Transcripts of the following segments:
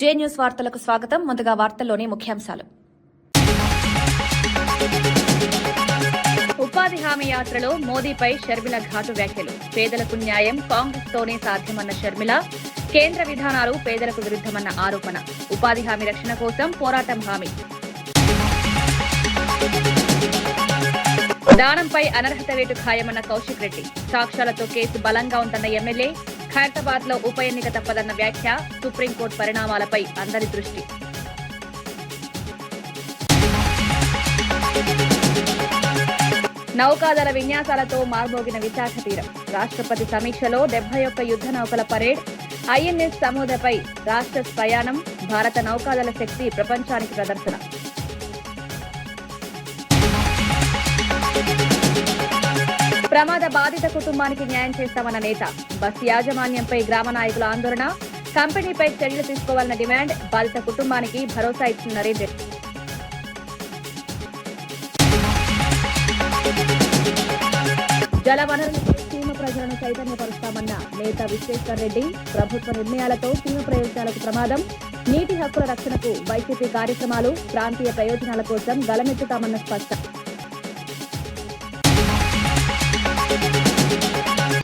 జే news వార్తలకు స్వాగతం. ముందుగా వార్తల్లోని ముఖ్యాంశాలు. ఉపాధి హామీ యాత్రలో మోదీపై షర్మిల ఘాటు వ్యాఖ్యలు. పేదలకు న్యాయం కాంగ్రెస్ తోనే సాధ్యమన్న షర్మిల. కేంద్ర విధానాలు పేదలకు విరుద్ధమన్న ఆరోపణ. ఉపాధి హామీ రక్షణ కోసం పోరాటం హామీ. దానంపై అనర్హత వేటు ఖాయమన్న కౌశిక్ రెడ్డి. సాక్ష్యాలతో కేసు బలంగా ఉందన్న ఎమ్మెల్యే. ఖైరతాబాద్ లో ఉప ఎన్నిక తప్పదన్న వ్యాఖ్య. సుప్రీంకోర్టు పరిణామాలపై అందరి దృష్టి. నౌకాదళ విన్యాసాలతో మార్మోగిన విశాఖ తీరం. రాష్ట్రపతి సమీక్షలో 71 యుద్ధ నౌకల పరేడ్. ఐఎన్ఎస్ సముద్రపై రాష్ట్ర ప్రయాణం. భారత నౌకాదళ శక్తి ప్రపంచానికి ప్రదర్శన. ప్రమాద బాధిత కుటుంబానికి న్యాయం చేస్తామన్న నేత. బస్ యాజమాన్యంపై గ్రామ నాయకుల ఆందోళన. కంపెనీపై చర్యలు తీసుకోవాలన్న డిమాండ్. బాధిత కుటుంబానికి భరోసా ఇచ్చిన నరేంద్ర. జలవనరులపై సీమ ప్రజలను చైతన్యపరుస్తామన్న నేత విశ్వేశ్వర్ రెడ్డి. ప్రభుత్వ నిర్ణయాలతో సీమ ప్రయోజనాలకు ప్రమాదం. నీటి హక్కుల రక్షణకు వైసీపీ కార్యక్రమాలు. ప్రాంతీయ ప్రయోజనాల కోసం గలమెత్తుతామన్న స్పష్టం.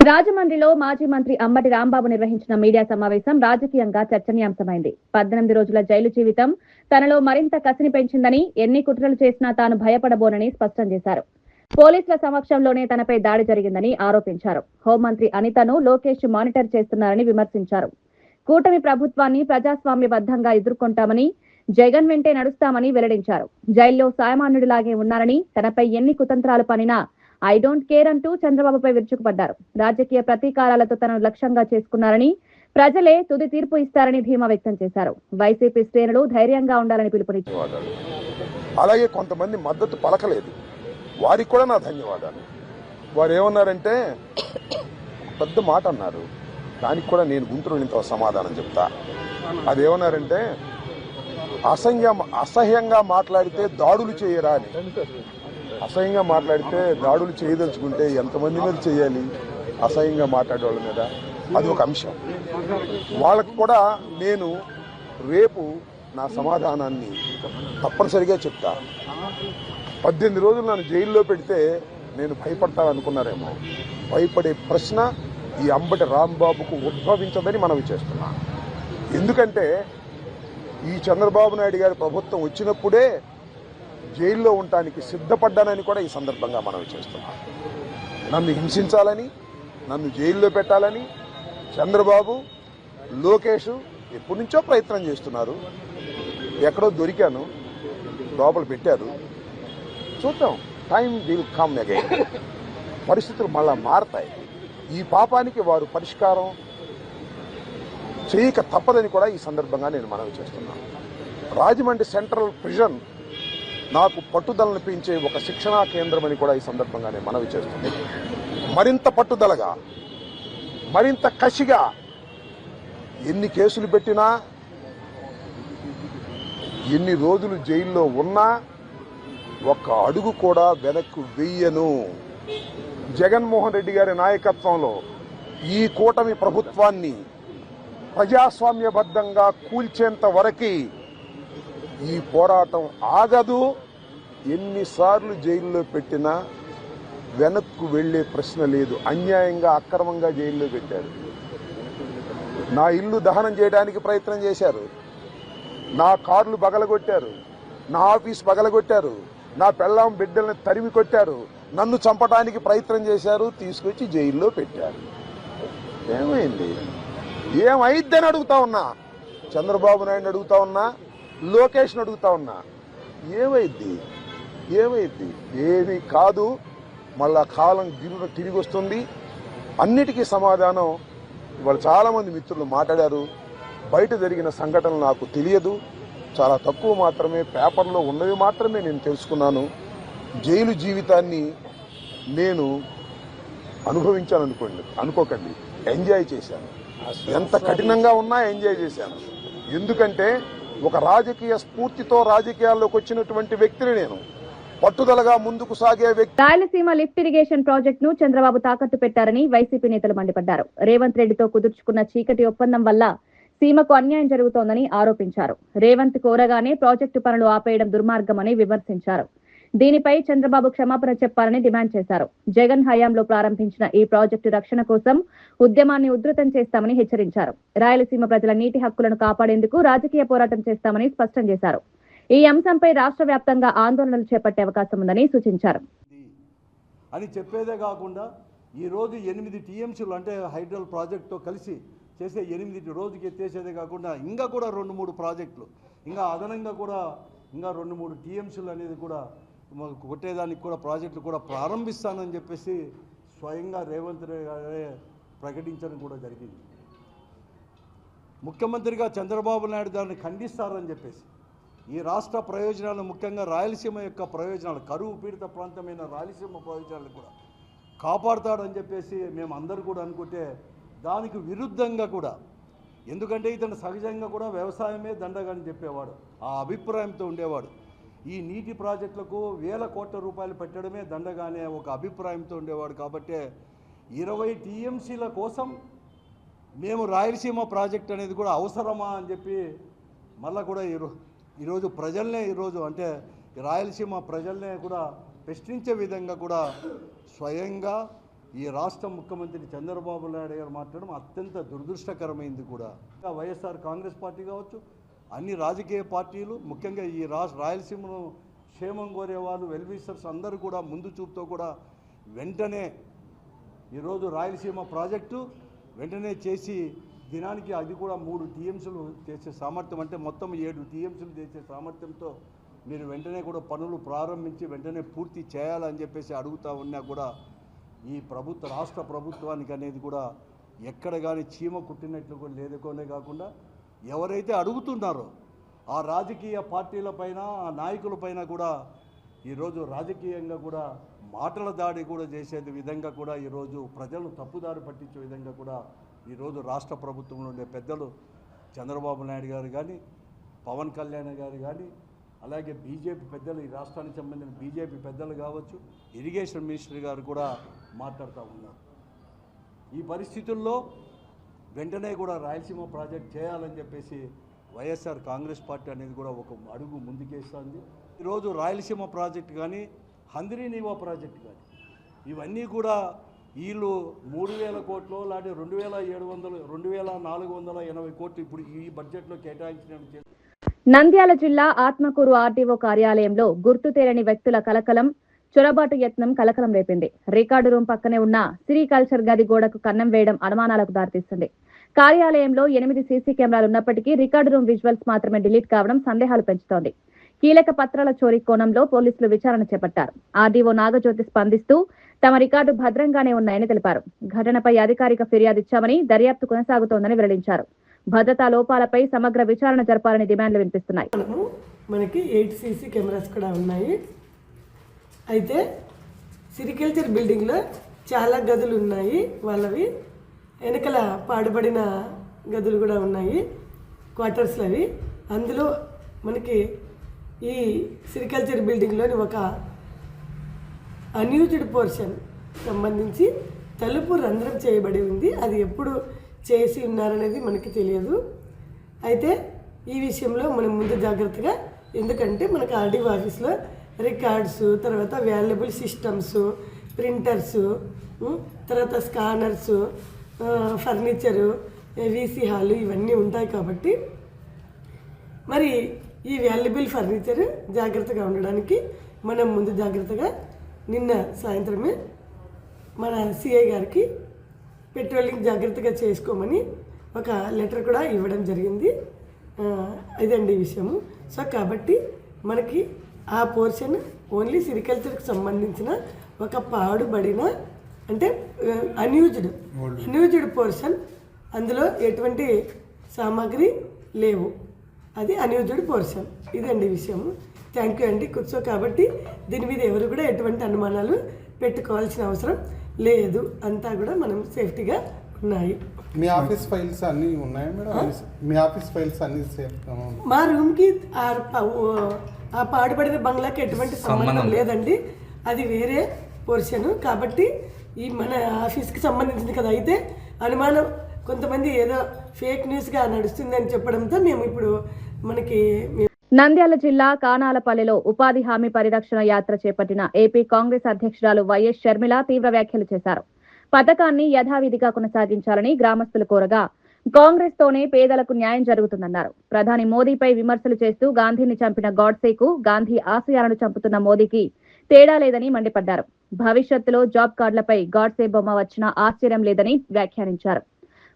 రాజమండ్రిలో మాజీ మంత్రి అంబటి రాంబాబు నిర్వహించిన మీడియా సమావేశం రాజకీయంగా చర్చనీయాంశమైంది. 18 రోజుల జైలు జీవితం తనలో మరింత కసిని పెంచిందని, ఎన్ని కుట్రలు చేసినా తాను భయపడబోనని స్పష్టం చేశారు. పోలీసుల సమక్షంలోనే తనపై దాడి జరిగిందని ఆరోపించారు. హోంమంత్రి అనితను లోకేష్ మానిటర్ చేస్తున్నారని విమర్శించారు. కూటమి ప్రభుత్వాన్ని ప్రజాస్వామ్యబద్ధంగా ఎదుర్కొంటామని, జగన్ వెంటే నడుస్తామని వెల్లడించారు. జైల్లో సామాన్యుడిలాగే ఉన్నారని, తనపై ఎన్ని కుతంత్రాలు పనినా ఐ డోంట్ కేర్ అంటూ చంద్రబాబుపై విరుచుకుపడ్డారు. రాజకీయ ప్రతీకారాలతో తనను లక్ష్యంగా చేసుకున్నారని, ప్రజలే తుది తీర్పు ఇస్తారని ధీమా వ్యక్తం చేశారు. వైసీపీ శ్రేణులు ధైర్యంగా ఉండాలని పిలుపునిచ్చారు. అలాగే కొంతమంది మద్దతు పలకలేదు, వారికి కూడా నా ధన్యవాదాలు. వారు ఏమన్నారంటే పెద్ద మాట అన్నారు, దానికి కూడా నేను గుంటూరు సమాధానం చెప్తా. అదేమన్నారంటే అసహ్యంగా మాట్లాడితే దాడులు చేయరా అని. అసహ్యంగా మాట్లాడితే దాడులు చేయదలుచుకుంటే ఎంతమంది మీద చేయాలి? అసహ్యంగా మాట్లాడే వాళ్ళ మీద అది ఒక అంశం. వాళ్ళకు కూడా నేను రేపు నా సమాధానాన్ని తప్పనిసరిగా చెప్తా. 18 రోజులు నన్ను జైల్లో పెడితే నేను భయపడతా అనుకున్నారేమో. భయపడే ప్రశ్న ఈ అంబటి రాంబాబుకు ఉద్భవించదని మనవి చేస్తున్నా. ఎందుకంటే ఈ చంద్రబాబు నాయుడు గారి ప్రభుత్వం వచ్చినప్పుడే జైల్లో ఉండటానికి సిద్ధపడ్డానని కూడా ఈ సందర్భంగా మనవి చేస్తున్నా. నన్ను హింసించాలని, నన్ను జైల్లో పెట్టాలని చంద్రబాబు, లోకేష్ ఎప్పటి నుంచో ప్రయత్నం చేస్తున్నారు. ఎక్కడో దొరికాను, లోపల పెట్టారు. చూద్దాం, టైం విల్ కమ్ అగైన్. పరిస్థితులు మళ్ళా మారతాయి. ఈ పాపానికి వారు పరిష్కారం చేయక తప్పదని కూడా ఈ సందర్భంగా నేను మనవి చేస్తున్నాను. రాజమండ్రి సెంట్రల్ ప్రిజన్ నాకు పట్టుదలను పెంచే ఒక శిక్షణా కేంద్రం అని కూడా ఈ సందర్భంగా నేను మనవి చేస్తుంది. మరింత పట్టుదలగా, మరింత కసిగా ఎన్ని కేసులు పెట్టినా, ఎన్ని రోజులు జైల్లో ఉన్నా ఒక్క అడుగు కూడా వెనక్కు వెయ్యను. జగన్మోహన్ రెడ్డి గారి నాయకత్వంలో ఈ కూటమి ప్రభుత్వాన్ని ప్రజాస్వామ్యబద్ధంగా కూల్చేంత వరకు ఈ పోరాటం ఆగదు. ఎన్నిసార్లు జైల్లో పెట్టినా వెనక్కు వెళ్లే ప్రశ్న లేదు. అన్యాయంగా, అక్రమంగా జైల్లో పెట్టారు. నా ఇల్లు దహనం చేయడానికి ప్రయత్నం చేశారు, నా కార్లు బగలగొట్టారు, నా ఆఫీస్ బగలగొట్టారు, నా పెళ్ళాం బిడ్డల్ని తరిమి కొట్టారు, నన్ను చంపడానికి ప్రయత్నం చేశారు, తీసుకొచ్చి జైల్లో పెట్టారు. ఏమైంది? ఏమైద్దని అడుగుతా ఉన్నా. చంద్రబాబు నాయుడు అడుగుతా ఉన్నా, లోకేష్ని అడుగుతా ఉన్నా. ఏమైద్ది? ఏమీ కాదు. మళ్ళా కాలం తిరిగి వస్తుంది. అన్నిటికీ సమాధానం ఇవాళ చాలామంది మిత్రులు మాట్లాడారు. బయట జరిగిన సంఘటనలు నాకు తెలియదు, చాలా తక్కువ మాత్రమే, పేపర్లో ఉన్నవి మాత్రమే నేను తెలుసుకున్నాను. జైలు జీవితాన్ని నేను అనుకోకండి, ఎంజాయ్ చేశాను. ఎంత కఠినంగా ఉన్నా ఎంజాయ్ చేశాను. ఎందుకంటే ఒక రాజకీయ స్ఫూర్తితో రాజకీయాల్లోకి వచ్చినటువంటి వ్యక్తిని నేను. పట్టుదలగా ముందుకు సాగే వ్యక్తి. రాయలసీమ లిఫ్ట్ ఇరిగేషన్ ప్రాజెక్ట్ ను చంద్రబాబు తాకట్టు పెట్టారని వైసీపీ నేతలు మండిపడ్డారు. రేవంత్ రెడ్డితో కుదుర్చుకున్న చీకటి ఒప్పందం వల్ల సీమకు అన్యాయం జరుగుతోందని ఆరోపించారు. రేవంత్ కోరగానే ప్రాజెక్టు పనులు ఆపేయడం దుర్మార్గమని విమర్శించారు. దీనిపై చంద్రబాబు క్షమాపణ చెప్పాలని డిమాండ్ చేశారు. జగన్ హయాంలో ప్రారంభించిన ఈ ప్రాజెక్టు రక్షణ కోసం ఉద్యమాన్ని ఉధృతం చేస్తామని హెచ్చరించారు. రాయలసీమ ప్రజల నీటి హక్కులను కాపాడేందుకు రాజకీయ పోరాటం చేస్తామని స్పష్టం చేశారు. ఈ అంశంపై రాష్ట్ర వ్యాప్తంగా ఆందోళనలు చేపట్టే అవకాశం ఉందని సూచించారు. అని చెప్పేదే కాకుండా ఈరోజు 8 టీఎంసీలు అంటే హైడ్రల్ ప్రాజెక్టుతో కలిసి చేసే 8 రోజుకి ఎత్తేసేదే కాకుండా ఇంకా కూడా 2-3 ప్రాజెక్టులు ఇంకా అదనంగా కూడా ఇంకా 2-3 టీఎంసీలు అనేది కూడా కొట్టేదానికి కూడా ప్రాజెక్టులు కూడా ప్రారంభిస్తానని చెప్పేసి స్వయంగా రేవంత్ రెడ్డి గారే ప్రకటించడం కూడా జరిగింది. ముఖ్యమంత్రిగా చంద్రబాబు నాయుడు దాన్ని ఖండిస్తారని చెప్పేసి ఈ రాష్ట్ర ప్రయోజనాలు ముఖ్యంగా రాయలసీమ యొక్క ప్రయోజనాలు కరువు పీడిత ప్రాంతమైన రాయలసీమ ప్రయోజనాలు కూడా కాపాడుతాడని చెప్పేసి మేము అందరూ కూడా అనుకుంటే దానికి విరుద్ధంగా కూడా ఎందుకంటే ఇతను సహజంగా కూడా వ్యవసాయమే దండగా అని చెప్పేవాడు, ఆ అభిప్రాయంతో ఉండేవాడు. ఈ నీటి ప్రాజెక్టులకు వేల కోట్ల రూపాయలు పెట్టడమే దండగానే ఒక అభిప్రాయంతో ఉండేవాడు. కాబట్టి 20 టీఎంసీల కోసం మేము రాయలసీమ ప్రాజెక్ట్ అనేది కూడా అవసరమా అని చెప్పి మళ్ళీ కూడా ఈరోజు ప్రజల్నే అంటే రాయలసీమ ప్రజల్నే కూడా ప్రశ్నించే విధంగా కూడా స్వయంగా ఈ రాష్ట్ర ముఖ్యమంత్రి చంద్రబాబు నాయుడు గారు మాట్లాడడం అత్యంత దురదృష్టకరమైంది. కూడా వైఎస్ఆర్ కాంగ్రెస్ పార్టీ కావచ్చు, అన్ని రాజకీయ పార్టీలు ముఖ్యంగా ఈ రాయలసీమను క్షేమం కోరే వాళ్ళు వెల్విషర్స్ అందరూ కూడా ముందు చూపుతో కూడా వెంటనే ఈరోజు రాయలసీమ ప్రాజెక్టు వెంటనే చేసి దినానికి అది కూడా 3 టీఎంసీలు చేసే సామర్థ్యం అంటే మొత్తం 7 టీఎంసీలు చేసే సామర్థ్యంతో మీరు వెంటనే కూడా పనులు ప్రారంభించి వెంటనే పూర్తి చేయాలని చెప్పేసి అడుగుతూ ఉన్నా కూడా ఈ రాష్ట్ర ప్రభుత్వానికి అనేది కూడా ఎక్కడ కానీ చీమ కుట్టినట్లు కూడా లేదుకోనే కాకుండా ఎవరైతే అడుగుతున్నారో ఆ రాజకీయ పార్టీలపైన ఆ నాయకులపైన కూడా ఈరోజు రాజకీయంగా కూడా మాటల దాడి కూడా చేసే విధంగా కూడా ఈరోజు ప్రజలను తప్పుదారి పట్టించే విధంగా కూడా ఈరోజు రాష్ట్ర ప్రభుత్వంలో ఉండే పెద్దలు చంద్రబాబు నాయుడు గారు కానీ పవన్ కళ్యాణ్ గారు కానీ అలాగే బీజేపీ పెద్దలు ఈ రాష్ట్రానికి సంబంధించిన బీజేపీ పెద్దలు కావచ్చు, ఇరిగేషన్ మినిస్టర్ గారు కూడా మాట్లాడుతూ ఉన్నారు. ఈ పరిస్థితుల్లో వెంటనే కూడా రాయలసీమ ప్రాజెక్ట్ చేయాలని చెప్పేసి వైఎస్ఆర్ కాంగ్రెస్ పార్టీ అనేది కూడా ఒక అడుగు ముందుకేస్తుంది. ఈరోజు రాయలసీమ ప్రాజెక్ట్ కానీ హంద్రీనీవా ప్రాజెక్ట్ కానీ ఇవన్నీ కూడా వీళ్ళు 3,000 కోట్లు లాంటి 2,480 కోట్లు ఇప్పుడు ఈ బడ్జెట్లో కేటాయించినట్టు. నంద్యాల జిల్లా ఆత్మకూరు ఆర్డీఓ కార్యాలయంలో గుర్తు తెలియని వ్యక్తుల కలకలం, చొరబాటు యత్నం కలకలం రేపింది. రికార్డు రూమ్ పక్కనే ఉన్న సిరికల్చర్ గది గోడకు కన్నం వేయడం అనుమానాలకు దారితీస్తుంది. కార్యాలయంలో 8 సీసీ కెమెరాలు ఉన్నప్పటికీ రికార్డు రూమ్ విజువల్స్ మాత్రమే డిలీట్ కావడం సందేహాలు పెంచుతోంది. కీలక పత్రాల చోరీ కోణంలో పోలీసులు విచారణ చేపట్టారు. ఆర్డీఓ నాగజ్యోతి స్పందిస్తూ తమ రికార్డు భద్రంగానే ఉన్నాయని తెలిపారు. ఘటనపై అధికారిక ఫిర్యాదు ఇచ్చామని దర్యాప్తు కొనసాగుతోందని వెల్లడించారు. భద్రతా లోపాలపై సమగ్ర విచారణ జరపాలని డిమాండ్లు వినిపిస్తున్నాయి. మనకి 8 సీసీ కెమెరాస్ కూడా ఉన్నాయి. అయితే సిరికల్చర్ బిల్డింగ్లో చాలా గదులు ఉన్నాయి, వాళ్ళవి వెనకల పాడుబడిన గదులు కూడా ఉన్నాయి, క్వార్టర్స్లు అవి. అందులో మనకి ఈ సిరికల్చర్ బిల్డింగ్లోని ఒక అన్యూజ్డ్ పోర్షన్ సంబంధించి తలుపు రంధ్రం చేయబడి ఉంది. అది ఎప్పుడు చేసి ఉన్నారనేది మనకి తెలియదు. అయితే ఈ విషయంలో మనం ముందు జాగ్రత్తగా, ఎందుకంటే మనకు ఆర్డీఓ ఆఫీస్లో రికార్డ్స్, తర్వాత వాల్యుబుల్ సిస్టమ్స్, ప్రింటర్స్, తర్వాత స్కానర్స్, ఫర్నిచరు, వీసీ హాలు ఇవన్నీ ఉంటాయి. కాబట్టి మరి ఈ వాల్యుబుల్ ఫర్నిచర్ జాగ్రత్తగా ఉండడానికి మనం ముందు జాగ్రత్తగా నిన్న సాయంత్రమే మన సిఐ గారికి పెట్రోలింగ్ జాగ్రత్తగా చేసుకోమని ఒక లెటర్ కూడా ఇవ్వడం జరిగింది. ఇదండి విషయము. సో కాబట్టి మనకి ఆ పోర్షన్ ఓన్లీ సిరికల్చర్కి సంబంధించిన ఒక పాడుబడిన అంటే అన్యూజ్డ్ పోర్షన్, అందులో ఎటువంటి సామాగ్రి లేవు, అది అన్యూజ్డ్ పోర్షన్. ఇదండి విషయము. థ్యాంక్ యూ అండి. కూర్చో. కాబట్టి దీని మీద ఎవరు కూడా ఎటువంటి అనుమానాలు పెట్టుకోవాల్సిన అవసరం లేదు, అంతా కూడా మనం సేఫ్టీగా ఉన్నాయి. మీ ఆఫీస్ ఫైల్స్ అన్నీ ఉన్నాయి మేడం? మీ ఆఫీస్ ఫైల్స్ అన్నీ సేఫ్? మా రూమ్కి ఆ పాడుబడిన బంగ్లాకి ఎటువంటి సంబంధం లేదండి, అది వేరే పోర్షను. కాబట్టి ఈ మన ఆఫీస్కి సంబంధించింది కదా. అయితే అనుమానం కొంతమంది ఏదో ఫేక్ న్యూస్గా నడుస్తుందని చెప్పడంతో మేము ఇప్పుడు మనకి నంద్యాల జిల్లా కానాలపల్లిలో ఉపాధి హామీ పరిరక్షణ యాత్ర చేపట్టిన ఏపీ కాంగ్రెస్ అధ్యక్షురాలు వైఎస్ షర్మిల తీవ్ర వ్యాఖ్యలు చేశారు. పథకాన్ని యథావిధిగా కొనసాగించాలని గ్రామస్తులు కోరగా కాంగ్రెస్ తోనే పేదలకు న్యాయం జరుగుతుందన్నారు. ప్రధాని మోదీపై విమర్శలు చేస్తూ గాంధీని చంపిన గాడ్సేకు గాంధీ ఆశయాలను చంపుతున్న మోదీకి తేడా లేదని మండిపడ్డారు. భవిష్యత్తులో జాబ్ కార్డులపై గాడ్సే బొమ్మ వచ్చినా ఆశ్చర్యం లేదని వ్యాఖ్యానించారు.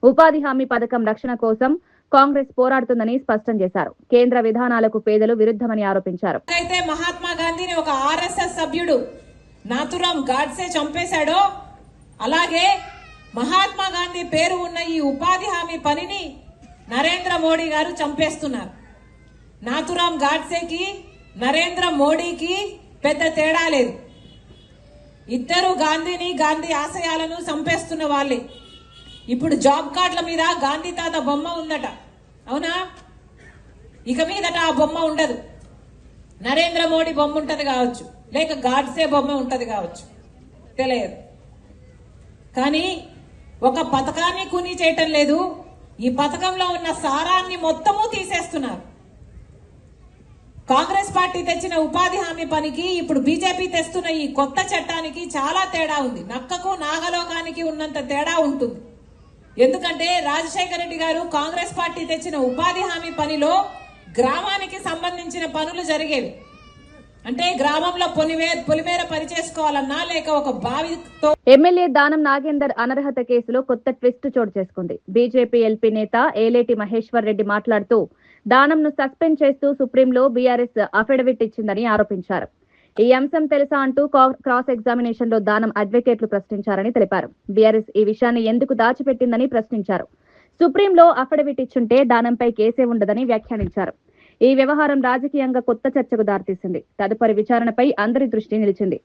ఉపాధి హామీ పథకం రక్షణ కోసం కాంగ్రెస్ పోరాడుతుందని స్పష్టం చేశారు. కేంద్ర విధానాలకు పేదలు విరుద్ధమని ఆరోపించారు. అయితే మహాత్మా గాంధీని ఒక ఆర్ఎస్ఎస్ సభ్యుడు నాథురామ్ గాడ్సే చంపేశాడో అలాగే మహాత్మా గాంధీ పేరు ఉన్న ఈ ఉపాధి హామీ పనిని నరేంద్ర మోడీ గారు చంపేస్తున్నారు. నాథురామ్ గాడ్సేకి నరేంద్ర మోడీకి పెద్ద తేడా లేదు. ఇద్దరు గాంధీని గాంధీ ఆశయాలను చంపేస్తున్న వాళ్ళే. ఇప్పుడు జాబ్ కార్డుల మీద గాంధీ తాత బొమ్మ ఉందట, అవునా? ఇక మీదట ఆ బొమ్మ ఉండదు. నరేంద్ర మోడీ బొమ్మ ఉంటది కావచ్చు, లేక గాడ్సే బొమ్మ ఉంటది కావచ్చు, తెలియదు. కానీ ఒక పథకాన్ని కూనీ చేయటం లేదు, ఈ పథకంలో ఉన్న సారాన్ని మొత్తము తీసేస్తున్నారు. కాంగ్రెస్ పార్టీ తెచ్చిన ఉపాధి హామీ పనికి ఇప్పుడు బీజేపీ తెస్తున్న ఈ కొత్త చట్టానికి చాలా తేడా ఉంది. నక్కకు నాగలోకానికి ఉన్నంత తేడా ఉంటుంది. ఎందుకంటే రాజశేఖర రెడ్డి గారు కాంగ్రెస్ పార్టీ తెచ్చిన ఉపాధి హామీ పనిలో గ్రామానికి సంబంధించిన పనులు జరిగేవి. అంటే గ్రామంలో పొలిమేర పని చేసుకోవాలన్నా లేక ఒక బావితో. ఎమ్మెల్యే దానం నాగేందర్ అనర్హత కేసులో కొత్త ట్విస్ట్ చోటు చేసుకుంది. బీజేపీ ఎల్పీ నేత ఏలేటి మహేశ్వర్ రెడ్డి మాట్లాడుతూ దానంను సస్పెండ్ చేస్తూ సుప్రీంలో బీఆర్ఎస్ అఫిడవిట్ ఇచ్చిందని ఆరోపించారు. ఈ అంశం తెలుసా అంటూ క్రాస్ ఎగ్జామినేషన్ లో దానం అడ్వకేట్లు ప్రశ్నించారని తెలిపారు. బీఆర్ఎస్ ఈ విషయాన్ని ఎందుకు దాచిపెట్టిందని ప్రశ్నించారు. సుప్రీంలో అఫిడవిట్ ఇచ్చుంటే దానంపై కేసే ఉండదని వ్యాఖ్యానించారు. ఈ వ్యవహారం రాజకీయంగా కొత్త చర్చకు దారితీసింది. తదుపరి విచారణపై అందరి దృష్టి నిలిచింది.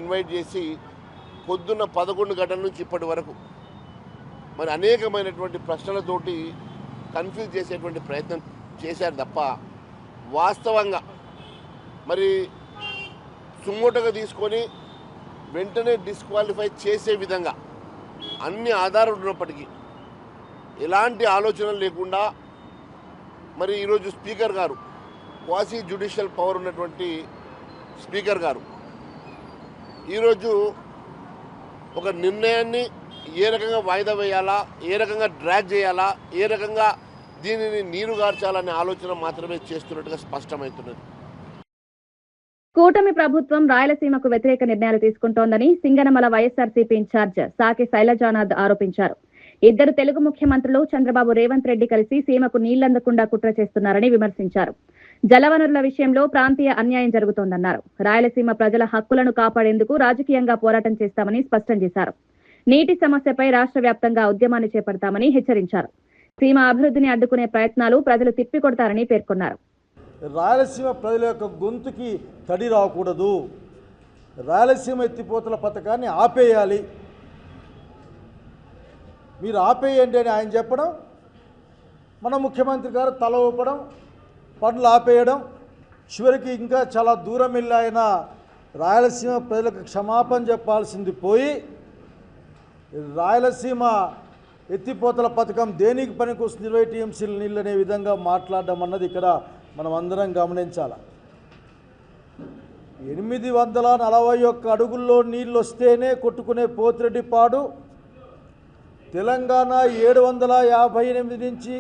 ఇన్వైట్ చేసి పొద్దున్న 11 గంటల నుంచి ఇప్పటి వరకు మరి అనేకమైనటువంటి ప్రశ్నలతోటి కన్ఫ్యూజ్ చేసేటువంటి ప్రయత్నం చేశారు తప్ప వాస్తవంగా మరి సుమోటగా తీసుకొని వెంటనే డిస్క్వాలిఫై చేసే విధంగా అన్ని ఆధారాలు ఉన్నప్పటికీ ఎలాంటి ఆలోచనలు లేకుండా మరి ఈరోజు స్పీకర్ గారు, క్వాసీ జ్యుడిషియల్ పవర్ ఉన్నటువంటి స్పీకర్ గారు ఈరోజు ఒక నిర్ణయాన్ని ఏ రకంగా వాయిదా వేయాలా, ఏ రకంగా డ్రాగ్ చేయాలా, ఏ రకంగా దీనిని నీరుగార్చాలనే ఆలోచన మాత్రమే చేస్తున్నట్టుగా స్పష్టమవుతున్నది. కూటమి ప్రభుత్వం రాయలసీమకు వ్యతిరేక నిర్ణయాలు తీసుకుంటోందని సింగనమల వైఎస్ఆర్సీపీ ఇన్ఛార్జ్ సాకి శైలజానాథ్ ఆరోపించారు. ఇద్దరు తెలుగు ముఖ్యమంత్రులు చంద్రబాబు, రేవంత్ రెడ్డి కలిసి సీమకు నీళ్లందకుండా కుట్ర చేస్తున్నారని విమర్శించారు. జలవనరుల విషయంలో ప్రాంతీయ అన్యాయం జరుగుతోందన్నారు. రాయలసీమ ప్రజల హక్కులను కాపాడేందుకు రాజకీయంగా పోరాటం చేస్తామని స్పష్టం చేశారు. నీటి సమస్యపై రాష్ట్ర వ్యాప్తంగా ఉద్యమాన్ని చేపడతామని హెచ్చరించారు. సీమ అభివృద్ధిని అడ్డుకునే ప్రయత్నాలు ప్రజలు తిప్పికొడతారని పేర్కొన్నారు. రాయలసీమ ప్రజల యొక్క గొంతుకి తడి రాకూడదు. రాయలసీమ ఎత్తిపోతల పథకాన్ని ఆపేయాలి, మీరు ఆపేయండి అని ఆయన చెప్పడం, మన ముఖ్యమంత్రి గారు తల ఊపడం, పనులు ఆపేయడం, చివరికి ఇంకా చాలా దూరం వెళ్ళి ఆయన రాయలసీమ ప్రజలకు క్షమాపణ చెప్పాల్సింది పోయి రాయలసీమ ఎత్తిపోతల పథకం దేనికి పనికొస్తుంది 20 టీఎంసీల నీళ్ళు అనే విధంగా మాట్లాడడం అన్నది ఇక్కడ మనం అందరం గమనించాలి. 841 అడుగుల్లో నీళ్ళు వస్తేనే కొట్టుకునే పోతిరెడ్డిపాడు, తెలంగాణ 758 నుంచి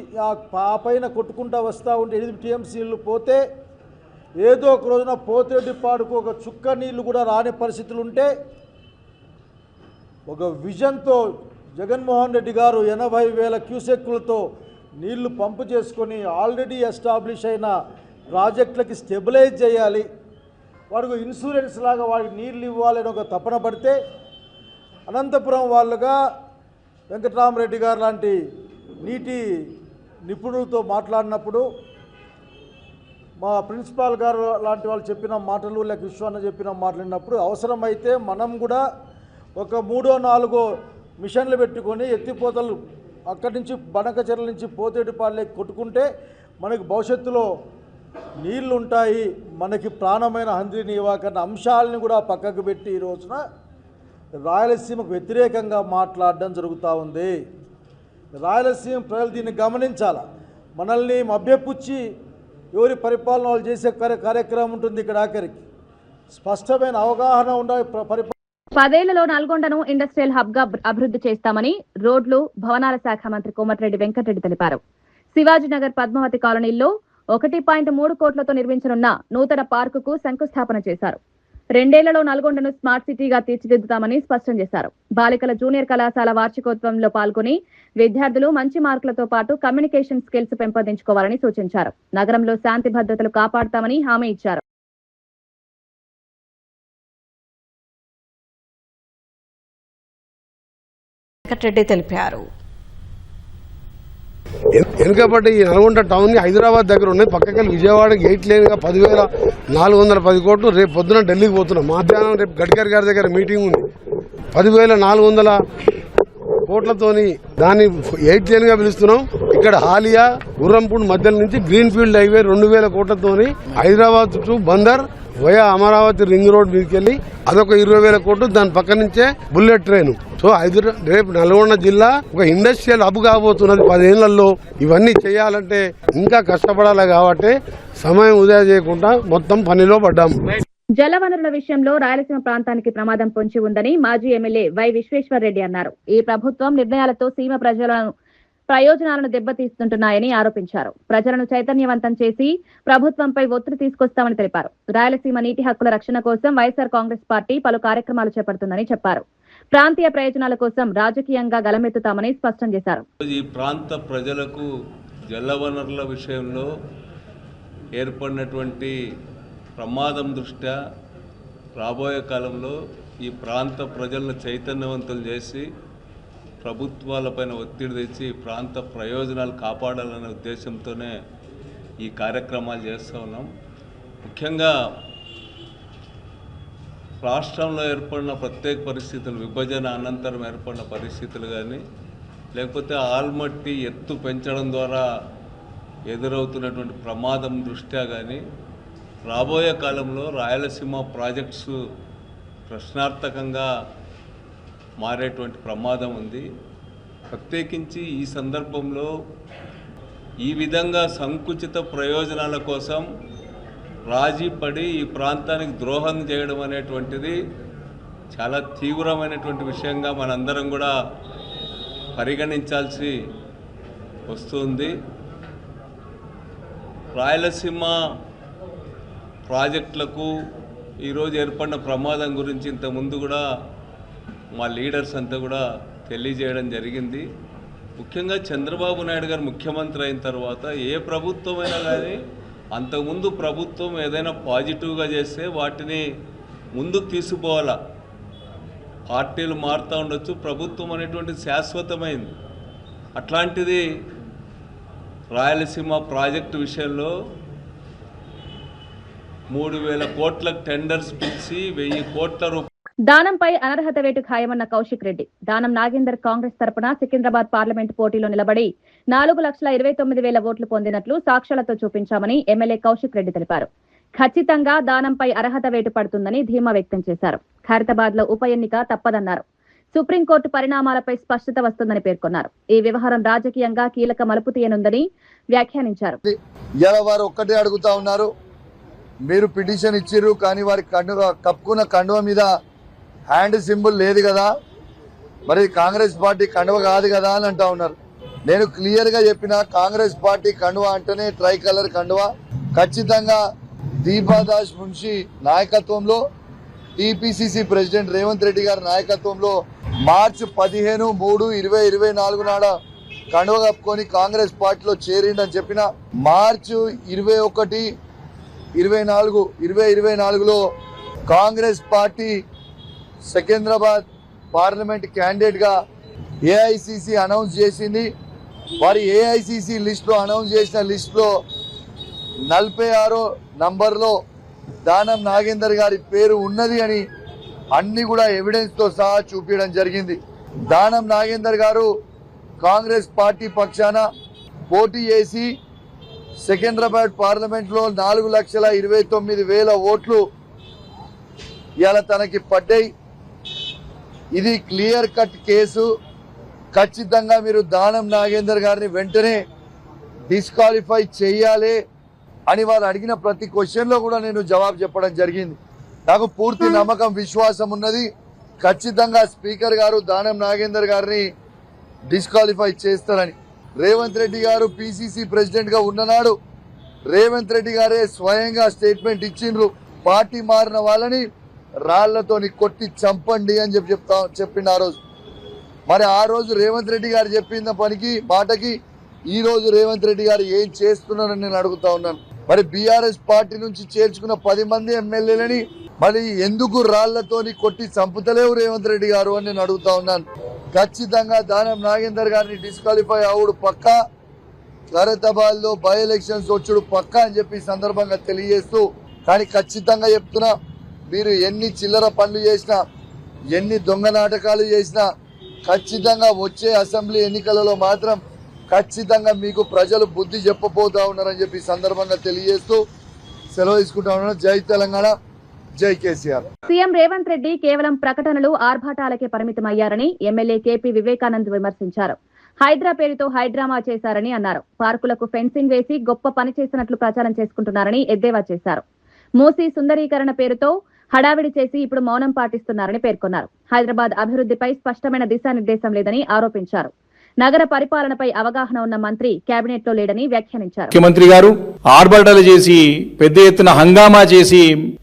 ఆ పైన కొట్టుకుంటా వస్తూ ఉంటే 8 టీఎంసీలు పోతే ఏదో ఒక రోజున పోతిరెడ్డిపాడుకు ఒక చుక్క నీళ్లు కూడా రాని పరిస్థితులు ఉంటే ఒక విజన్తో జగన్మోహన్ రెడ్డి గారు 80,000 క్యూసెక్కులతో నీళ్లు పంపు చేసుకొని ఆల్రెడీ ఎస్టాబ్లిష్ అయిన ప్రాజెక్టులకి స్టెబిలైజ్ చేయాలి, వాడికి ఇన్సూరెన్స్ లాగా వాడికి నీళ్ళు ఇవ్వాలని ఒక తపన పడితే అనంతపురం వాళ్ళుగా వెంకటరామరెడ్డి గారు లాంటి నీటి నిపుణులతో మాట్లాడినప్పుడు, మా ప్రిన్సిపాల్ గారు లాంటి వాళ్ళు చెప్పిన మాటలు లేక విశ్వన్న చెప్పిన మాట్లాడినప్పుడు అవసరమైతే మనం కూడా ఒక 3-4 మిషన్లు పెట్టుకొని ఎత్తిపోతలు అక్కడి నుంచి బనకచెర్ల నుంచి పోతేటిపాళ్ళకి కొట్టుకుంటే మనకి భవిష్యత్తులో నీళ్లు ఉంటాయి, మనకి ప్రాణమైన హంద్రిని ఇవ్వకన్న అంశాలని కూడా పక్కకు పెట్టి ఈ రోజున రాయలసీమకు వ్యతిరేకంగా మాట్లాడడం జరుగుతూ ఉంది. రాయలసీమ ప్రజలు దీన్ని గమనించాలి. మనల్ని మభ్యపుచ్చి ఎవరి పరిపాలన వాళ్ళు చేసే కార్యక్రమం ఉంటుంది. ఇక్కడ ఆఖరికి స్పష్టమైన అవగాహన ఉండాలి. 10 ఏళ్లలో నల్గొండను ఇండస్ట్రియల్ హబ్ గా అభివృద్ధి చేస్తామని రోడ్లు భవనాల శాఖ మంత్రి కోమటిరెడ్డి వెంకటరెడ్డి తెలిపారు. శివాజీనగర్ పద్మావతి కాలనీలో 1.3 కోట్లతో నిర్మించనున్న నూతన పార్కుకు శంకుస్థాపన చేశారు. 2 ఏళ్లలో నల్గొండను స్మార్ట్ సిటీగా తీర్చిదిద్దుతామని స్పష్టం చేశారు. బాలికల జూనియర్ కళాశాల వార్షికోత్సవంలో పాల్గొని విద్యార్థులు మంచి మార్కులతో పాటు కమ్యూనికేషన్ స్కిల్స్ పెంపొందించుకోవాలని సూచించారు. నగరంలో శాంతి భద్రతలు కాపాడుతామని హామీ ఇచ్చారు. వెంకటరెడ్డి తెలిపారు. వెనుకబడి ఈ నల్గొండ టౌన్ హైదరాబాద్ దగ్గర ఉన్నాయి. పక్కకెళ్ళి విజయవాడకి 8 లేన్గా 10,410 కోట్లు. రేపు పొద్దున ఢిల్లీకి పోతున్నాం. మధ్యాహ్నం రేపు గడ్కరీ గారి దగ్గర మీటింగ్ ఉంది. 10,400 కోట్లతోని దాన్ని 8 లేన్గా పిలుస్తున్నాం. ఇక్కడ హాలియా గుర్రంపూడి మధ్యలో నుంచి గ్రీన్ ఫీల్డ్ హైవే 2,000 కోట్లతోని Hyderabad to Bandar via Amaravati ring road మీదకి వెళ్ళి అదొక 20,000 కోట్లు. దాని పక్క నుంచే బుల్లెట్ ట్రైన్. సో రేపు నల్గొండ జిల్లా ఒక ఇండస్ట్రియల్ హబ్ కాబోతున్నది. 10 ఏళ్లలో ఇవన్నీ చేయాలంటే ఇంకా కష్టపడాలి. కాబట్టి సమయం వృధా చేయకుండా మొత్తం పనిలో పడ్డాము. జలవనరుల విషయంలో రాయలసీమ ప్రాంతానికి ప్రమాదం పొంచి ఉందని మాజీ ఎమ్మెల్యే వై విశ్వేశ్వర్రెడ్డి అన్నారు. ఈ ప్రభుత్వం నిర్ణయాలతో సీమ ప్రయోజనాలను దెబ్బతీస్తుంటున్నాయని ఆరోపించారు. ప్రజలను చైతన్యవంతం చేసి ప్రభుత్వంపై ఒత్తిడి తీసుకొస్తామని తెలిపారు. రాయలసీమ నీటి హక్కుల రక్షణ కోసం వైఎస్ఆర్ కాంగ్రెస్ పార్టీ పలు కార్యక్రమాలు చేపడుతుందని చెప్పారు. ప్రాంతీయ ప్రయోజనాల కోసం రాజకీయంగా గలమెత్తుతామని స్పష్టం చేశారు. ఈ ప్రాంత ప్రజలకు జలవనరుల విషయంలో ఏర్పడినటువంటి ప్రమాదం దృష్ట్యా రాబోయే కాలంలో ఈ ప్రాంత ప్రజలను చైతన్యవంతులు చేసి ప్రభుత్వాలపైన ఒత్తిడి తెచ్చి ప్రాంత ప్రయోజనాలు కాపాడాలనే ఉద్దేశంతోనే ఈ కార్యక్రమాలు చేస్తూ ఉన్నాం. ముఖ్యంగా రాష్ట్రంలో ఏర్పడిన ప్రత్యేక పరిస్థితులు, విభజన అనంతరం ఏర్పడిన పరిస్థితులు కానీ, లేకపోతే ఆల్మట్టి ఎత్తు పెంచడం ద్వారా ఎదురవుతున్నటువంటి ప్రమాదం దృష్ట్యా కానీ రాబోయే కాలంలో రాయలసీమ ప్రాజెక్ట్స్ ప్రశ్నార్థకంగా మారేటువంటి ప్రమాదం ఉంది. ప్రత్యేకించి ఈ సందర్భంలో ఈ విధంగా సంకుచిత ప్రయోజనాల కోసం రాజీ పడి ఈ ప్రాంతానికి ద్రోహం చేయడం అనేటువంటిది చాలా తీవ్రమైనటువంటి విషయంగా మనందరం కూడా పరిగణించాల్సి వస్తుంది. రాయలసీమ ప్రాజెక్టులకు ఈరోజు ఏర్పడిన ప్రమాదం గురించి ఇంతకుముందు కూడా మా లీడర్స్ అంతా కూడా తెలియజేయడం జరిగింది. ముఖ్యంగా చంద్రబాబు నాయుడు గారు ముఖ్యమంత్రి అయిన తర్వాత ఏ ప్రభుత్వం అయినా కానీ అంతకుముందు ప్రభుత్వం ఏదైనా పాజిటివ్గా చేస్తే వాటిని ముందుకు తీసుకుపోవాలా. పార్టీలు మారుతూ ఉండొచ్చు, ప్రభుత్వం అనేటువంటి శాశ్వతమైంది. అట్లాంటిది రాయలసీమ ప్రాజెక్టు విషయంలో 3,000 కోట్ల టెండర్స్ పిలిచి 1,000 కోట్ల రూపాయలు. దానంపై అనర్హత వేటు ఖాయమన్న కౌశిక్ రెడ్డి. దానం నాగేందర్ కాంగ్రెస్ తరపున సికింద్రాబాద్ పార్లమెంటు పోటీలో నిలబడి 4,29,000 ఓట్లు పొందినట్లు సాక్ష్యాలతో చూపించామని ఎమ్మెల్యే కౌశిక్ రెడ్డి తెలిపారు. ఖచ్చితంగా దానంపై అర్హత వేటు పడుతుందని ధీమా వ్యక్తం చేశారు. ఖైరతాబాద్ లో ఉప ఎన్నిక తప్పదన్నారు. సుప్రీంకోర్టు పరిణామాలపై స్పష్టత వస్తుందని పేర్కొన్నారు. ఈ వ్యవహారం రాజకీయంగా కీలక మలుపు తీయనుందని వ్యాఖ్యానించారు. వారు ఒక్కటే అడుగుతా ఉన్నారు, మీరు పిటిషన్ ఇచ్చిర్రు కానీ వారి కప్పుకున్న కండువ మీద హ్యాండ్ సింబల్ లేదు కదా, మరి కాంగ్రెస్ పార్టీ కండువ కాదు కదా అని అంటా ఉన్నారు. నేను క్లియర్గా చెప్పిన కాంగ్రెస్ పార్టీ కండువ అంటేనే ట్రై కలర్ కండువ. ఖచ్చితంగా దీపాదాస్ మున్షి నాయకత్వంలో, టీపీసీసీ ప్రెసిడెంట్ రేవంత్ రెడ్డి గారి నాయకత్వంలో మార్చి 15/3/2024 నాడ కండువ కప్పుకొని కాంగ్రెస్ పార్టీలో చేరిండని చెప్పిన. మార్చి 2024లో కాంగ్రెస్ పార్టీ సికింద్రాబాద్ పార్లమెంట్ క్యాండిడేట్గా ఏఐసిసి అనౌన్స్ చేసింది. వారి ఏఐసిసి లిస్టులో అనౌన్స్ చేసిన లిస్టులో 46వ నంబర్లో దానం నాగేందర్ గారి పేరు ఉన్నది అని అన్ని కూడా ఎవిడెన్స్తో సహా చూపించడం జరిగింది. దానం నాగేందర్ గారు కాంగ్రెస్ పార్టీ పక్షాన పోటీ చేసి సికింద్రాబాద్ పార్లమెంట్లో 4,29,000 ఓట్లు ఇవాళ తనకి పడ్డాయి. ఇది క్లియర్ కట్ కేసు. ఖచ్చితంగా మీరు దానం నాగేందర్ గారిని వెంటనే డిస్క్వాలిఫై చేయాలి అని వారు అడిగిన ప్రతి క్వశ్చన్లో కూడా నేను జవాబు చెప్పడం జరిగింది. నాకు పూర్తి నమ్మకం విశ్వాసం ఉన్నది, ఖచ్చితంగా స్పీకర్ గారు దానం నాగేందర్ గారిని డిస్క్వాలిఫై చేస్తారని. రేవంత్ రెడ్డి గారు పిసిసి ప్రెసిడెంట్ గా ఉన్ననాడు రేవంత్ రెడ్డి గారే స్వయంగా స్టేట్మెంట్ ఇచ్చిండ్రు, పార్టీ మారిన వాళ్ళని రాళ్లతోని కొట్టి చంపండి అని చెప్పిండు ఆ రోజు. మరి ఆ రోజు రేవంత్ రెడ్డి గారు చెప్పిన మాటకి ఈ రోజు రేవంత్ రెడ్డి గారు ఏం చేస్తున్నారని నేను అడుగుతా ఉన్నాను. మరి బీఆర్ఎస్ పార్టీ నుంచి చేర్చుకున్న 10 మంది ఎమ్మెల్యేలని మరి ఎందుకు రాళ్లతోని కొట్టి చంపుతలేవు రేవంత్ రెడ్డి గారు అని నేను అడుగుతా ఉన్నాను. ఖచ్చితంగా దానం నాగేందర్ గారిని డిస్క్వాలిఫై అవుడు పక్కా, ఖైరతాబాద్ లో బై ఎలక్షన్స్ వచ్చుడు పక్కా అని చెప్పి సందర్భంగా తెలియజేస్తూ, కానీ ఖచ్చితంగా చెప్తున్నా, మీరు ఎన్ని చిల్లర పనులు చేసినా ఎన్ని దొంగ నాటకాలు చేసినా ఖచ్చితంగా వచ్చే అసెంబ్లీ ఎన్నికలలో మాత్రం ఖచ్చితంగా మీకు ప్రజలు బుద్ధి చెప్పబోతా ఉన్నారని చెప్పి సందర్భంగా తెలియజేస్తూ సెలవు తీసుకుంటా ఉన్నాను. జై తెలంగాణ, జై కేసీఆర్. సీఎం రేవంత్ రెడ్డి కేవలం ప్రకటనలు ఆర్భాటాలకే పరిమితమయ్యారని ఎమ్మెల్యే కేపీ వివేకానంద్ విమర్శించారు. హైడ్రా పేరుతో హైడ్రామా చేశారని అన్నారు. పార్కులకు ఫెన్సింగ్ వేసి గొప్ప పని చేసినట్లు ప్రచారం చేసుకుంటున్నారని ఎద్దేవా చేశారు. మూసీ సుందరీకరణ పేరుతో హడావిడి చేసి ఇప్పుడు మౌనం పాటిస్తున్నారని పేర్కొన్నారు. హైదరాబాద్ అభివృద్ధిపై స్పష్టమైన దిశానిర్దేశం లేదని ఆరోపించారు. నగర పరిపాలనపై అవగాహన ఉన్న మంత్రి కేబినెట్ లో లేడని వ్యాఖ్యానించారు. ముఖ్యమంత్రి గారు ఆర్భాటాలు చేసి పెద్ద ఎత్తున హంగామా చేసి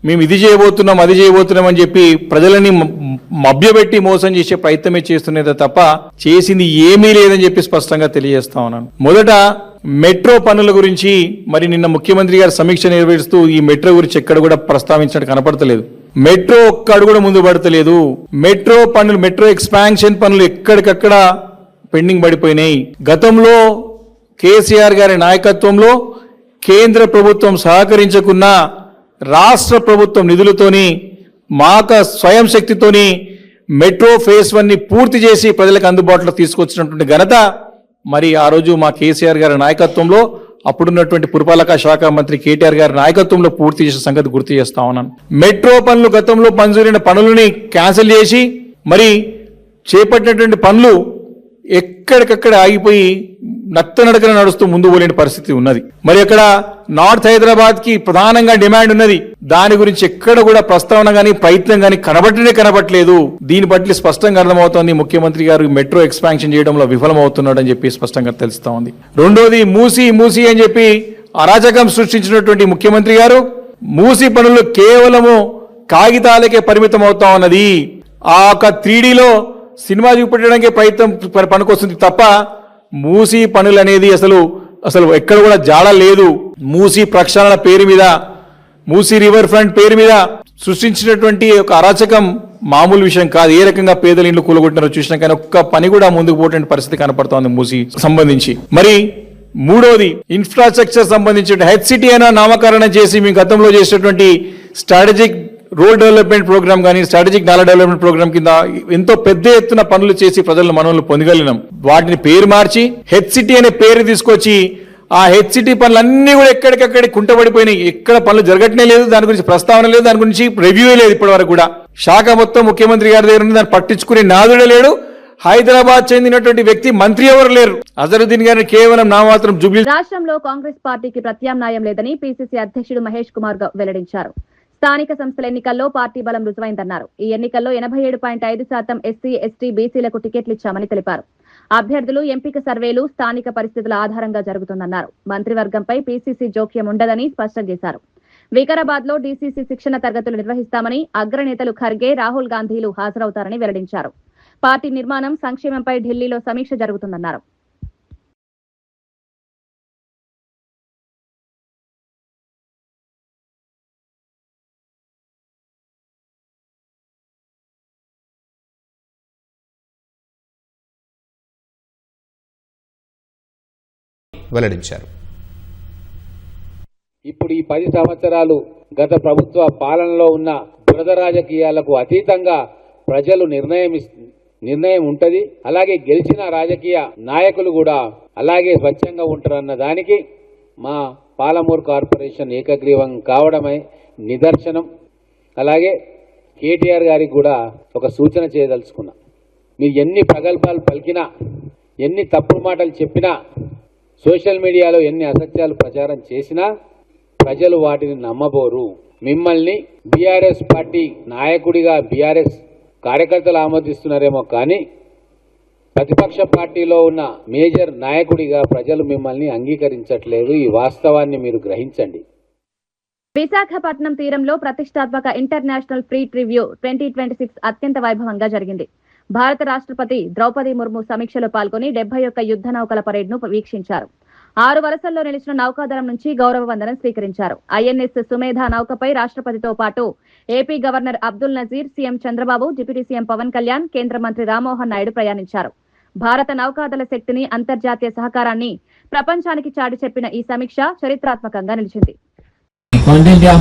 మేము ఇది చేయబోతున్నాం అది చేయబోతున్నాం అని చెప్పి ప్రజలని మభ్యపెట్టి మోసం చేసే ప్రయత్నమే చేస్తున్నదే తప్ప చేసింది ఏమీ లేదని చెప్పి స్పష్టంగా తెలియజేస్తా ఉన్నాను. మొదట మెట్రో పనుల గురించి మరి నిన్న ముఖ్యమంత్రి గారు సమీక్ష నిర్వహిస్తూ ఈ మెట్రో గురించి ఎక్కడ కూడా ప్రస్తావించినట్టు కనపడతలేదు. మెట్రో ఒక్క అడుగు కూడా ముందు పడతలేదు. మెట్రో పనులు, మెట్రో ఎక్స్పాన్షన్ పనులు ఎక్కడికక్కడ పెండింగ్ పడిపోయినాయి. గతంలో కేసీఆర్ గారి నాయకత్వంలో కేంద్ర ప్రభుత్వం సహకరించకున్నా రాష్ట్ర ప్రభుత్వం నిధులతోని మాక స్వయం శక్తితోని మెట్రో ఫేజ్ 1 ని పూర్తి చేసి ప్రజలకు అందుబాటులో తీసుకొచ్చినటువంటి ఘనత మరి ఆ రోజు మా కేసీఆర్ గారి నాయకత్వంలో అప్పుడున్నటువంటి పురపాలక శాఖ మంత్రి కేటీఆర్ గారి నాయకత్వంలో పూర్తి చేసిన సంగతి గుర్తు చేస్తా ఉన్నాను. మెట్రో పనులు గతంలో మంజూరైన పనులని క్యాన్సిల్ చేసి మరి చేపట్టినటువంటి పనులు ఎక్కడికక్కడ ఆగిపోయి నత్తనడకన నడుస్తూ ముందు పోలేని పరిస్థితి ఉన్నది. మరి అక్కడ నార్త్ హైదరాబాద్ కి ప్రధానంగా డిమాండ్ ఉన్నది. దాని గురించి ఎక్కడ కూడా ప్రస్తావన గానీ ప్రయత్నం గానీ కనబట్టలేదు. దీని బట్టి స్పష్టంగా అర్థమవుతోంది ముఖ్యమంత్రి గారు మెట్రో ఎక్స్పాన్షన్ చేయడంలో విఫలమవుతున్నాడు అని చెప్పి స్పష్టంగా తెలుస్తా ఉంది. రెండోది మూసీ అని చెప్పి అరాచకం సృష్టించినటువంటి ముఖ్యమంత్రి గారు మూసీ పనులు కేవలము కాగితాలకే పరిమితం అవుతా ఉన్నది. ఆ ఒక 3Dలో సినిమా చూపెట్టడానికి ప్రయత్నం పనికొస్తుంది తప్ప మూసీ పనులు అనేది అసలు ఎక్కడ కూడా జాడ లేదు. మూసీ ప్రక్షాళన పేరు మీద, మూసీ రివర్ ఫ్రంట్ పేరు మీద సృష్టించినటువంటి ఒక అరాచకం మామూలు విషయం కాదు. ఏ రకంగా పేదల ఇండ్లు కూలగొట్టినారో చూసినా కానీ ఒక్క పని కూడా ముందుకు పోవడానికి పరిస్థితి కనపడుతోంది మూసీ సంబంధించి. మరి మూడోది ఇన్ఫ్రాస్ట్రక్చర్ సంబంధించిన హెచ్సిటీ అయినా నామకరణం చేసి మేము గతంలో చేసినటువంటి స్ట్రాటజిక్ రోడ్ డెవలప్మెంట్ ప్రోగ్రామ్ కానీ స్ట్రాటజిక్ నాలా డెవలప్మెంట్ ప్రోగ్రామ్ కింద ఎంతో పెద్ద ఎత్తున పనులు చేసి ప్రజల మనల్ని పొందగలిగినాం. వాటిని పేరు మార్చి హెచ్సిటీ అనే పేరు తీసుకొచ్చి ఆ హెచ్సిటీ పనులన్నీ కూడా ఎక్కడికక్కడ కుంటపడిపోయినాయి. ఎక్కడ పనులు జరగట్నే లేదు, దాని గురించి ప్రస్తావన లేదు, దాని గురించి రివ్యూ లేదు. ఇప్పటి వరకు కూడా శాఖ మొత్తం ముఖ్యమంత్రి గారి దగ్గర దాన్ని పట్టించుకునే నాదుడే లేడు. హైదరాబాద్ చెందినటువంటి వ్యక్తి మంత్రి ఎవరు లేరు. అజరుద్దీన్ గారిని కేవలం నామాత్రం జూబ్లీ. రాష్ట్రంలో కాంగ్రెస్ పార్టీకి ప్రత్యామ్నాయం లేదని పిసిసి అధ్యక్షుడు మహేష్ కుమార్ గౌడ్ వెల్లడించారు. స్థానిక సంస్థల ఎన్నికల్లో పార్టీ బలం రుజువైందన్నారు. ఈ ఎన్నికల్లో 87.5% ఎస్సీ, ఎస్టీ, బీసీలకు టికెట్లు ఇచ్చామని తెలిపారు. అభ్యర్థులు ఎంపిక సర్వేలు స్థానిక పరిస్థితుల ఆధారంగా జరుగుతుందన్నారు. మంత్రివర్గంపై పీసీసీ జోక్యం ఉండదని స్పష్టం చేశారు. వికారాబాద్ లో డీసీసీ శిక్షణ తరగతులు నిర్వహిస్తామని అగ్రనేతలు ఖర్గే, రాహుల్ గాంధీలు హాజరవుతారని వెల్లడించారు. పార్టీ నిర్మాణం, సంక్షేమంపై ఢిల్లీలో సమీక్ష జరుగుతుందన్నారు. వెల్లడించారు. ఇప్పుడు ఈ 10 సంవత్సరాలు గత ప్రభుత్వ పాలనలో ఉన్న దురద రాజకీయాలకు అతీతంగా ప్రజలు నిర్ణయం ఉంటది. అలాగే గెలిచిన రాజకీయ నాయకులు కూడా అలాగే స్వచ్ఛంగా ఉంటారన్న దానికి మా పాలమూరు కార్పొరేషన్ ఏకగ్రీవం కావడమే నిదర్శనం. అలాగే కేటీఆర్ గారికి కూడా ఒక సూచన చేయదలుచుకున్నా. మీరు ఎన్ని ప్రగల్భాలు పలికినా, ఎన్ని తప్పుడు మాటలు చెప్పినా, సోషల్ మీడియాలో ఎన్ని అసత్యాలు ప్రచారం చేసినా ప్రజలు వాటిని నమ్మబోరు. మిమ్మల్ని బీఆర్ఎస్ పార్టీ నాయకుడిగా బీఆర్ఎస్ కార్యకర్తలు ఆమోదిస్తున్నారేమో కానీ ప్రతిపక్ష పార్టీలో ఉన్న మేజర్ నాయకుడిగా ప్రజలు మిమ్మల్ని అంగీకరించట్లేదు. ఈ వాస్తవాన్ని మీరు గ్రహించండి. విశాఖపట్నం తీరంలో ప్రతిష్టాత్మక ఇంటర్నేషనల్ ఫ్లీట్ రివ్యూ 2026 అత్యంత వైభవంగా జరిగింది. భారత రాష్ట్రపతి ద్రౌపది ముర్ము సమీక్షలో పాల్గొని 71 యుద్ధ నౌకల పరేడ్ ను వీక్షించారు. 6 వరుసల్లో నిలిచిన నౌకాదళం నుంచి గౌరవ వందనం స్వీకరించారు. ఐఎన్ఎస్ సుమేధ నౌకపై రాష్ట్రపతితో పాటు AP governor Abdul Nazeer, CM Chandrababu, deputy CM Pawan Kalyan, కేంద్ర మంత్రి రామ్మోహన్ నాయుడు ప్రయాణించారు. భారత నౌకాదళ శక్తిని, అంతర్జాతీయ సహకారాన్ని ప్రపంచానికి చాటి చెప్పిన ఈ సమీక్ష చరిత్రాత్మకంగా నిలిచింది. India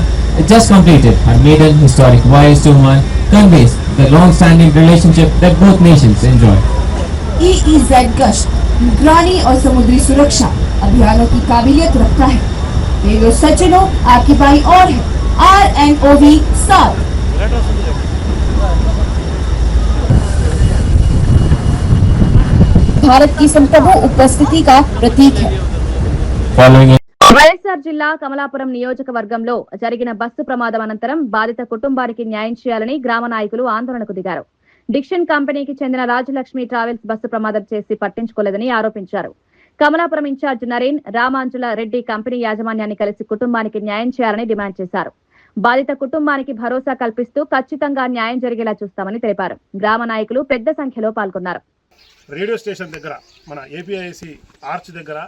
just completed her maiden historic voyage to Oman conveys the long-standing relationship that both nations enjoy. EEZ गश्त निगरानी और समुद्री सुरक्षा अभियानों की काबिलियत रखता है। रेडियो सज्जनों, आपकी बाई और है RNOV 7। भारत की संप्रभु उपस्थिति का प्रतीक है। వైఎస్ఆర్ జిల్లా కమలాపురం నియోజకవర్గంలో జరిగిన బస్సు ప్రమాదం అనంతరం బాధిత కుటుంబానికి న్యాయం చేయాలని గ్రామ నాయకులు ఆందోళనకు దిగారు. డిక్షన్ కంపెనీకి చెందిన రాజలక్ష్మి ట్రావెల్స్ బస్సు ప్రమాదం చేసి పట్టించుకోలేదని ఆరోపించారు. కమలాపురం ఇన్ఛార్జ్ నరేన్, రామాంజుల రెడ్డి కంపెనీ యాజమాన్యాన్ని కలిసి కుటుంబానికి న్యాయం చేయాలని డిమాండ్ చేశారు. బాధిత కుటుంబానికి భరోసా కల్పిస్తూ ఖచ్చితంగా న్యాయం జరిగేలా చూస్తామని తెలిపారు. గ్రామ నాయకులు పెద్ద సంఖ్యలో పాల్గొన్నారు. రేడియో స్టేషన్ దగ్గర మన ఏపీఐసి ఆర్చ్ దగ్గర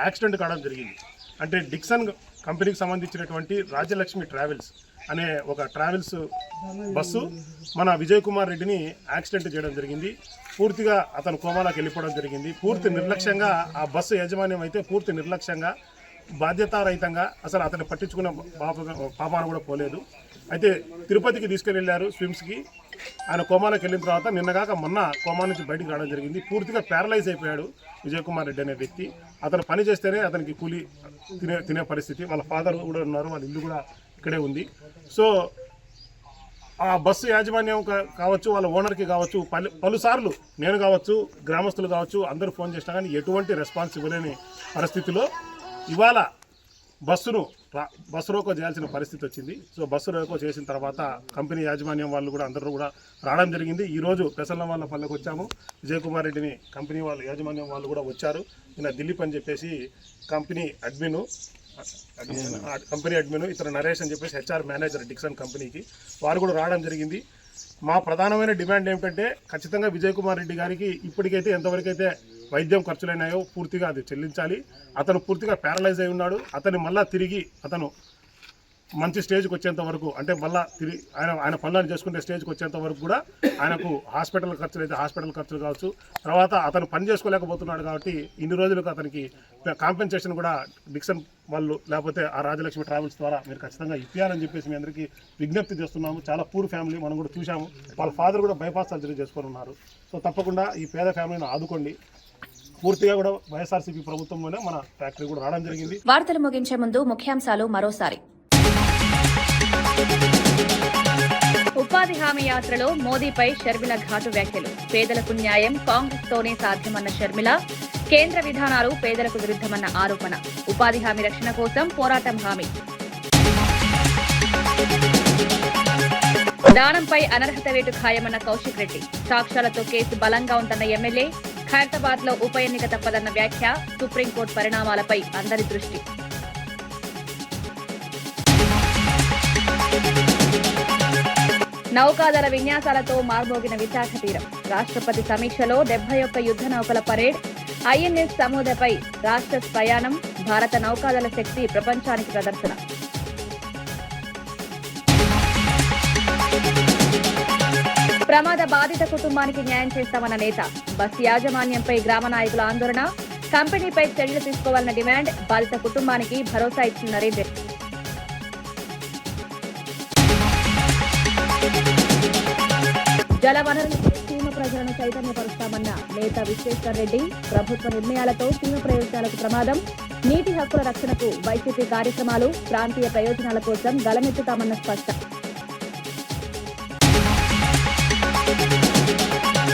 యాక్సిడెంట్ కావడం జరిగింది. అంటే డిక్సన్ కంపెనీకి సంబంధించినటువంటి రాజలక్ష్మి ట్రావెల్స్ అనే ఒక ట్రావెల్స్ బస్సు మన విజయ్ కుమార్ రెడ్డిని యాక్సిడెంట్ చేయడం జరిగింది. పూర్తిగా అతను కోమాలోకి వెళ్ళిపోవడం జరిగింది. పూర్తి నిర్లక్ష్యంగా ఆ బస్సు యాజమాన్యం అయితే పూర్తి నిర్లక్ష్యంగా, బాధ్యతారహితంగా అసలు అతన్ని పట్టించుకున్న పాపాన కూడా పోలేదు. అయితే తిరుపతికి తీసుకెళ్ళారు స్విమ్స్కి. ఆయన కోమాలోకి వెళ్ళిన తర్వాత నిన్నగాక మొన్న కోమా నుంచి బయటికి రావడం జరిగింది. పూర్తిగా ప్యారలైజ్ అయిపోయాడు విజయ్ కుమార్ రెడ్డి అనే వ్యక్తి. అతను పని చేస్తేనే అతనికి కూలి తినే పరిస్థితి. వాళ్ళ ఫాదర్ కూడా ఉన్నారు, వాళ్ళ ఇల్లు కూడా ఇక్కడే ఉంది. సో ఆ బస్సు యాజమాన్యం కావచ్చు, వాళ్ళ ఓనర్కి కావచ్చు, పలుసార్లు నేను కావచ్చు, గ్రామస్తులు కావచ్చు, అందరూ ఫోన్ చేసినా కానీ ఎటువంటి రెస్పాన్స్ ఇవ్వలేని పరిస్థితిలో ఇవాళ బస్సు రోకో చేయాల్సిన పరిస్థితి వచ్చింది. సో బస్సు రోకో చేసిన తర్వాత కంపెనీ యాజమాన్యం వాళ్ళు కూడా అందరూ కూడా రావడం జరిగింది. ఈరోజు పెసల్ల వాళ్ళ పల్లెకి వచ్చాము. విజయ్ కుమార్ రెడ్డిని కంపెనీ వాళ్ళు యాజమాన్యం వాళ్ళు కూడా వచ్చారు. ఈయన దిలీప్ అని చెప్పేసి కంపెనీ అడ్మిన్, ఇతను నరేష్ అని చెప్పేసి హెచ్ఆర్ మేనేజర్ డిక్సన్ కంపెనీకి, వారు కూడా రావడం జరిగింది. మా ప్రధానమైన డిమాండ్ ఏమిటంటే ఖచ్చితంగా విజయ్ కుమార్ రెడ్డి గారికి ఇప్పటికైతే ఎంతవరకైతే వైద్యం ఖర్చులైనాయో పూర్తిగా అది చెల్లించాలి. అతను పూర్తిగా ప్యారలైజ్ అయి ఉన్నాడు. అతన్ని మళ్ళీ తిరిగి అతను మంచి స్టేజ్కి వచ్చేంత వరకు, అంటే మళ్ళీ తిరిగి ఆయన పనులను చేసుకునే స్టేజ్కి వచ్చేంత వరకు కూడా ఆయనకు హాస్పిటల్ ఖర్చులు అయితే హాస్పిటల్ ఖర్చులు కావచ్చు, తర్వాత అతను పని చేసుకోలేకపోతున్నాడు కాబట్టి ఇన్ని రోజులకు అతనికి కాంపెన్సేషన్ కూడా డిక్సన్ వాళ్ళు లేకపోతే ఆ రాజలక్ష్మి ట్రావెల్స్ ద్వారా మీరు ఖచ్చితంగా ఇప్పించాలని చెప్పేసి మీ అందరికీ విజ్ఞప్తి చేస్తున్నాము. చాలా పూర్ ఫ్యామిలీ, మనం కూడా చూసాము. వాళ్ళ ఫాదర్ కూడా బైపాస్ సర్జరీ చేసుకొని ఉన్నారు. సో తప్పకుండా ఈ పేద ఫ్యామిలీని ఆదుకోండి. పూర్తిగా కూడా వైఎస్ఆర్సీపీ ప్రభుత్వంలోనే మన ఫ్యాక్టరీ కూడా రావడం జరిగింది. వార్తలు ముగించే ముందు ముఖ్యాంశాలు మరోసారి. ఉపాధి హామీ యాత్రలో మోదీపై షర్మిల ఘాటు వ్యాఖ్యలు. పేదలకు న్యాయం కాంగ్రెస్ తోనే సాధ్యమన్న షర్మిల, కేంద్ర విధానాలు పేదలకు విరుద్ధమన్న ఆరోపణ. ఉపాధి హామీ రక్షణ కోసం పోరాటం హామీ. దానంపై అనర్హత వేటు ఖాయమన్న కౌశిక్ రెడ్డి. సాక్ష్యాలతో కేసు బలంగా ఉందన్న ఎమ్మెల్యే. ఖైరతాబాద్ లో ఉప ఎన్నిక తప్పదన్న వ్యాఖ్య. సుప్రీంకోర్టు పరిణామాలపై అందరి దృష్టి. నౌకాదళ విన్యాసాలతో మార్మోగిన విశాఖ తీరం. రాష్ట్రపతి సమీక్షలో 71 యుద్ధ నౌకల పరేడ్. ఐఎన్ఎస్ సమూదపై రాష్ట్ర ప్రయాణం. భారత నౌకాదళ శక్తి ప్రపంచానికి ప్రదర్శన. ప్రమాద బాధిత కుటుంబానికి న్యాయం చేస్తామన్న నేత. బస్సు యాజమాన్యంపై గ్రామ నాయకుల ఆందోళన. కంపెనీపై చర్యలు తీసుకోవాలన్న డిమాండ్. బాధిత కుటుంబానికి భరోసా ఇచ్చిన నరేంద్ర. జలవనరులపై సీమ ప్రజలను చైతన్యపరుస్తామన్న నేత విశ్వేశ్వర్ రెడ్డి. ప్రభుత్వ నిర్ణయాలతో సీమ ప్రయోజనాలకు ప్రమాదం. నీటి హక్కుల రక్షణకు వైసీపీ కార్యక్రమాలు. ప్రాంతీయ ప్రయోజనాల కోసం గలమెత్తుతామన్న స్పష్టం.